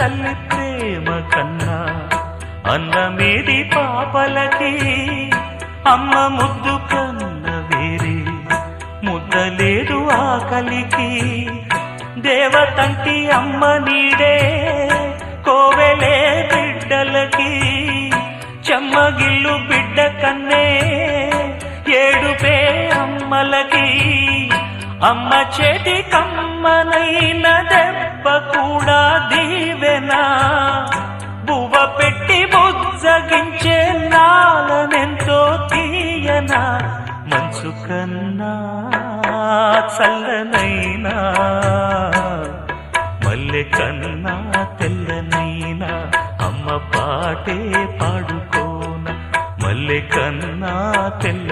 తల్లి ప్రేమ కన్నా అన్నమేది పాపలకి అమ్మ ముద్దు కన్న వేరే ముద్దలేదు ఆకలికి దేవతంటి అమ్మ నీడే కోవెలే బిడ్డలకి చెమ్మగిల్లు బిడ్డ కన్నే ఏడుపే అమ్మలకి అమ్మ చేతి కమ్మనైన దెబ్బ కూడా దీవెనా బువ్వ పెట్టి బుజ్జగించే నాలనెంతో తీయనా మనసు కన్నా చల్లనైనా మల్లె కన్నా తెల్లనైనా అమ్మ పాటే పాడుకోన మల్లె కన్నా తెల్ల